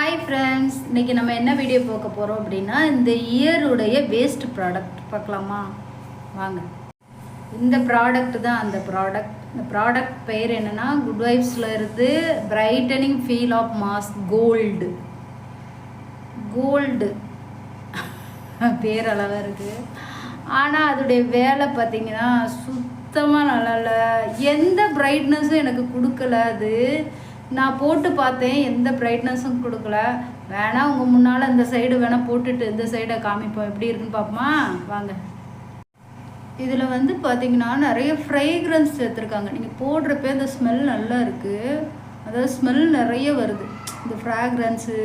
Hi friends, இன்றைக்கி நம்ம என்ன வீடியோ பார்க்க போகிறோம் அப்படின்னா, இந்த இயருடைய வேஸ்ட் ப்ராடக்ட் பார்க்கலாமா? வாங்க. இந்த ப்ராடக்ட் தான் அந்த ப்ராடக்ட். இந்த ப்ராடக்ட் பெயர் என்னென்னா, குட் வைப்ஸில் இருந்து brightening peel off mask gold பேர் அளவாக இருக்குது. ஆனால் அதோடைய வேலை பார்த்திங்கன்னா சுத்தமாக நல்லா இல்லை. எந்த பிரைட்னஸும் எனக்கு கொடுக்கல. அது நான் போட்டு பார்த்தேன், எந்த பிரைட்னஸும் கொடுக்கல. வேணால் உங்கள் முன்னால் இந்த சைடு வேணால் போட்டுட்டு இந்த சைடை காமிப்போம், எப்படி இருக்குன்னு பார்ப்போமா? வாங்க. இதில் வந்து பார்த்திங்கன்னா நிறைய ஃப்ரேக்ரன்ஸ் சேர்த்துருக்காங்க. நீங்கள் போடுறப்ப அந்த ஸ்மெல் நல்லா இருக்குது. அதாவது ஸ்மெல் நிறைய வருது. இந்த ஃப்ராக்ரன்ஸு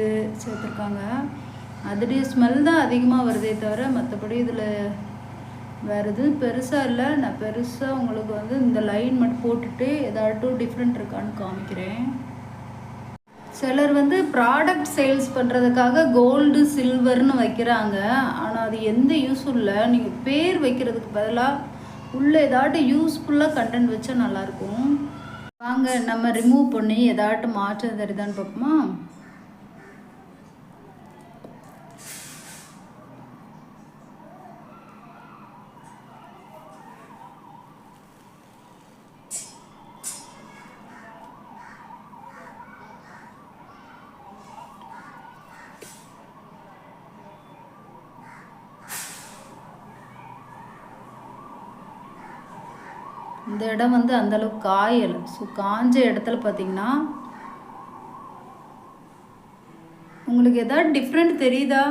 சேர்த்துருக்காங்க, அதோடைய ஸ்மெல் தான் அதிகமாக வருதே தவிர மற்றபடி இதில் வேறு எதுவும் பெருசாக இல்லை. நான் பெருசாக உங்களுக்கு வந்து இந்த லைன் மட்டும் போட்டுட்டு ஏதாட்டும் டிஃப்ரெண்ட் இருக்கான்னு காமிக்கிறேன். சிலர் வந்து ப்ராடக்ட் சேல்ஸ் பண்ணுறதுக்காக கோல்டு சில்வர்னு வைக்கிறாங்க. ஆனால் அது எந்த யூஸும் இல்லை. நீங்கள் பேர் வைக்கிறதுக்கு பதிலாக உள்ளே ஏதாட்டும் யூஸ்ஃபுல்லாக கண்டென்ட் வச்சா நல்லாயிருக்கும். வாங்க நம்ம ரிமூவ் பண்ணி ஏதாட்டும் மாற்றம் தெரியுதான்னு பார்ப்போமா? இந்த இடம் வந்து அந்தளவுக்கு காயலை. ஸோ காஞ்ச இடத்துல பார்த்தீங்கன்னா உங்களுக்கு எதாவது டிஃப்ரெண்ட் தெரியுதா?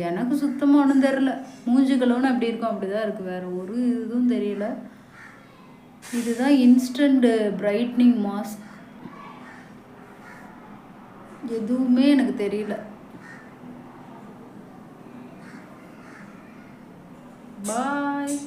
எனக்கு சுத்தமாக ஒன்றும் தெரில. மூஞ்சி கலவுன்னு அப்படி இருக்கும், அப்படி தான் இருக்குது. வேறு ஒரு இதுவும் தெரியல. இதுதான் இன்ஸ்டன்ட் பிரைட்னிங் மாஸ்க். எதுவுமே எனக்கு தெரியல. பாய்.